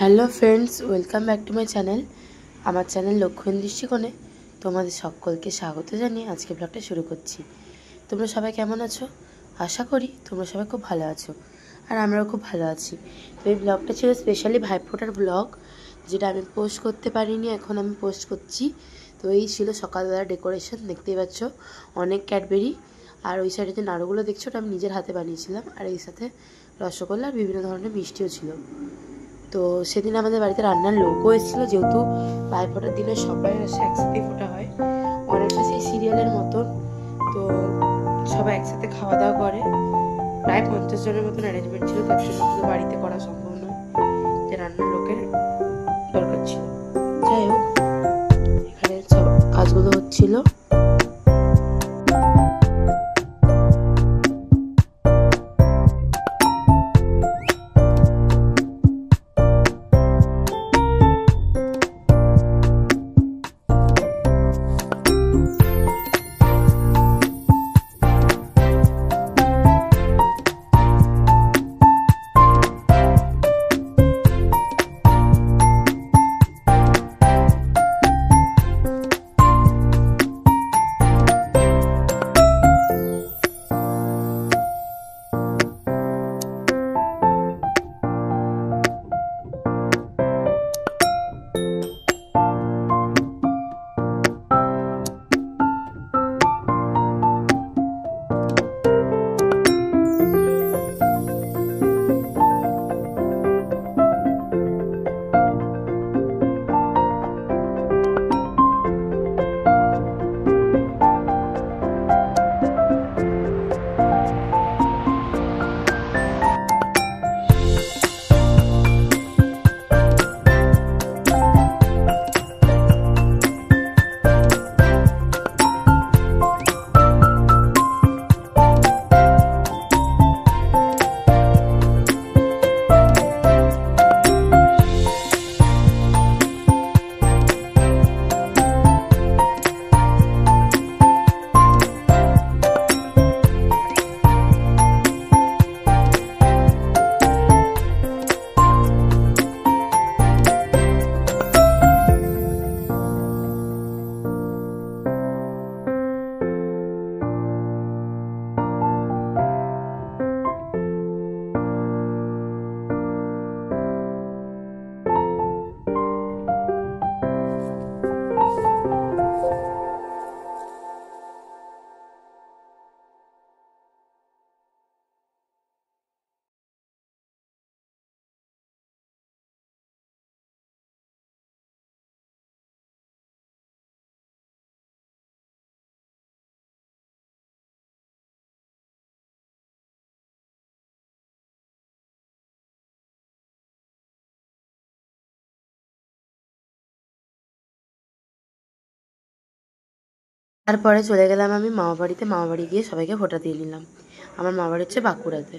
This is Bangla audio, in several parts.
Hello friends, welcome back to my channel. আমার চ্যানেল লক্ষ্যহীন দৃষ্টিকোণে তোমাদের সকলকে স্বাগত জানিয়ে আজকে ব্লগটা শুরু করছি। তোমরা সবাই কেমন আছো? আশা করি তোমরা সবাই খুব ভালো আছো, আর আমরাও খুব ভালো আছি। তো এই ব্লগটা ছিল স্পেশালি ভাইফোঁটার ব্লগ, যেটা আমি পোস্ট করতে পারিনি, এখন আমি পোস্ট করছি। তো এই ছিল সকালবেলা ডেকোরেশন, দেখতেই পাচ্ছ অনেক ক্যাডবেরি, আর ওই সাইডে যে নাড়ুগুলো দেখছো ওটা আমি নিজের হাতে বানিয়েছিলাম, আর এই সাথে রসগোল্লা আর বিভিন্ন ধরনের মিষ্টিও ছিল। তো সেদিন আমাদের বাড়িতে রান্নার লোকও এসেছিলো, যেহেতু ভাইফোঁটার দিনে সবাই এসে একসাথেই ফোটা হয়, অনেকটা সেই সিরিয়ালের মতন। তো সবাই একসাথে খাওয়া দাওয়া করে, প্রায় 50 জনের মতন অ্যারেঞ্জমেন্ট ছিল। তার জন্য শুধু বাড়িতে করা সম্ভব নয়, যে রান্নার লোকের দরকার ছিল। যাই হোক, এখানে সব কাজগুলো হচ্ছিল। তারপরে চলে গেলাম আমি মামা বাড়িতে। মামা বাড়ি গিয়ে সবাইকে ফোঁটা দিয়ে নিলাম। আমার মামা বাড়ি হচ্ছে বাঁকুড়াতে।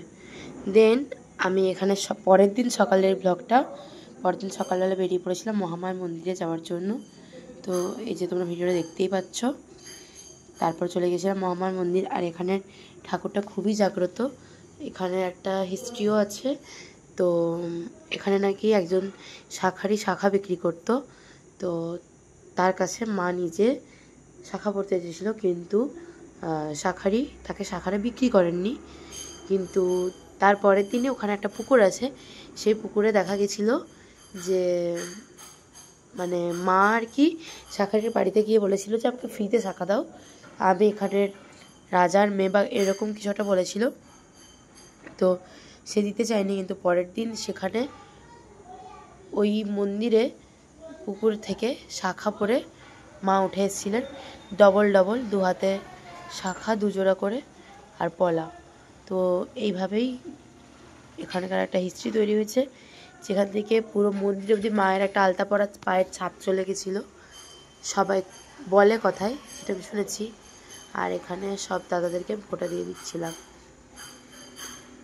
দেন আমি এখানে পরের দিন সকালের ব্লগটা, পরের দিন সকালবেলা বেরিয়ে পড়েছিলাম মহামায়া মন্দিরে যাওয়ার জন্য। তো এই যে তোমরা ভিডিওটা দেখতেই পাচ্ছ। তারপর চলে গেছিলাম মহামায়া মন্দির, আর এখানের ঠাকুরটা খুবই জাগ্রত। এখানে একটা হিস্ট্রিও আছে। তো এখানে নাকি একজন শাখা বিক্রি করতো, তো তার কাছে মা নিজে শাখা পড়তে এসেছিল, কিন্তু তাকে শাখাটা বিক্রি করেননি। কিন্তু তারপরের দিনে ওখানে একটা পুকুর আছে, সেই পুকুরে দেখা গেছিলো যে মানে মা আর কি শাখারির বাড়িতে গিয়ে বলেছিল যে আমাকে ফ্রিতে শাখা দাও, আমি এখানের রাজার মেয়ে বা এরকম কিছু একটা বলেছিল। তো সে দিতে চায়নি, কিন্তু পরের দিন সেখানে ওই মন্দিরে পুকুর থেকে শাখা পরে মা উঠে এসেছিলেন, ডবল দু হাতে শাখা, দুজোড়া করে আর পলা। তো এইভাবেই এখানকার একটা হিস্ট্রি তৈরি হয়েছে, যেখান থেকে পুরো মন্দিরে অবধি মায়ের একটা আলতা পরা পায়ের ছাপ চলে গেছিলো, সবাই বলে কথায়, সেটা আমি শুনেছি। আর এখানে সব দাদাদেরকে ফোঁটা দিয়ে দিচ্ছিলাম।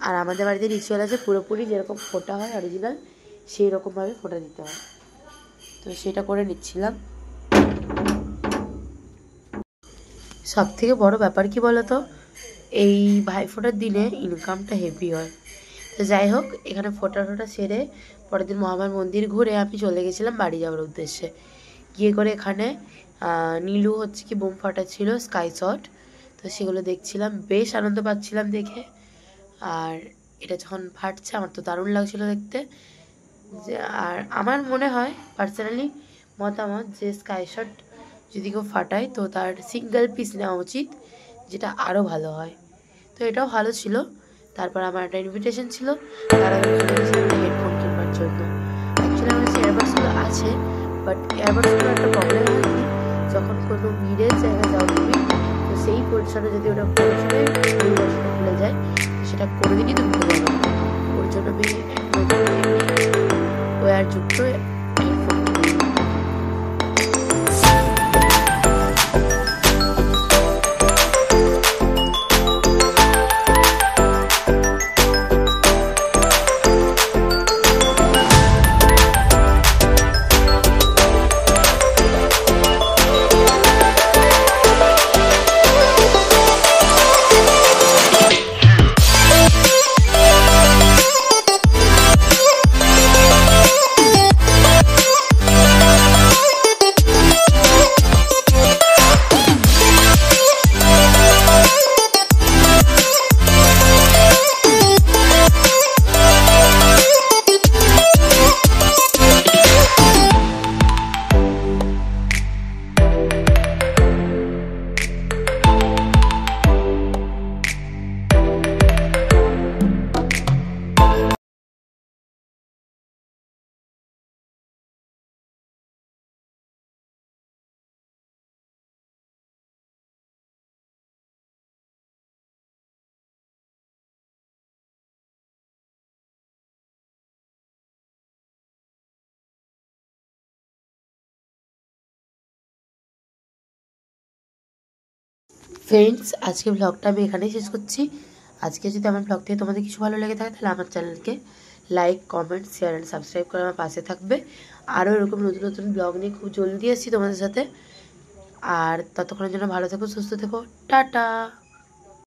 আর আমাদের বাড়িতে রিচুয়াল আছে, পুরোপুরি যেরকম ফোঁটা হয় অরিজিনাল সেই রকমভাবে ফোঁটা দিতে হয়, তো সেটা করে নিচ্ছিলাম। সব থেকে বড় ব্যাপার কি বলতো, এই ভাইফোঁটার দিনে ইনকামটা হেভি হয়। তো যাই হোক, এখানে ফোটা সেরে পরের দিন মহামায়া মন্দির ঘুরে আমি চলে গেছিলাম বাড়ি যাওয়ার উদ্দেশ্যে। গিয়ে করে এখানে নীলু হচ্ছে কি বোম ফাটাচ্ছিল স্কাই শট, তো সেগুলো দেখছিলাম, বেশ আনন্দ পাচ্ছিলাম দেখে। আর এটা যখন ফাটছে আমার তো দারুণ লাগছিলো দেখতে। যে আর আমার মনে হয় পার্সোনালি মতামত যে স্কাই শট যদি কেউ ফাটায় তো তার সিঙ্গেল পিস নেওয়া উচিত, যেটা আরও ভালো হয়। তো এটাও ভালো ছিল। তারপর আমার একটা ইনভিটেশন ছিল, তার আগে চলে গেছিলাম হেডফোন কিনবার জন্য। অ্যাকচুয়ালি আমার কাছে এয়ারবাডসগুলো আছে, বাট এয়ারবাডসগুলো একটা প্রবলেম হয় কি, যখন কোনো ভিড়ের জায়গায় যাও তুমি, তো সেই পরিসরে যদি ওটা পরিসরে খুলে যায়, সেটা কোনোদিনই তুমি খুলে যাবে না। ওর জন্য আমি নতুন ওয়্যারযুক্ত হেডফোন কিনি। ফ্রেন্ডস, আজকে ব্লগটা আমি এখানেই শেষ করছি। আজকে যদি আমার ব্লগ থেকে তোমাদের কিছু ভালো লেগে থাকে তাহলে আমার চ্যানেলকে like, comment, share and subscribe করে আমার পাশে থাকবে। আরও এরকম নতুন নতুন ব্লগ নিয়ে খুব জলদি আসছি তোমাদের সাথে। আর ততক্ষণের জন্য ভালো থেকো, সুস্থ থেকো, টাটা।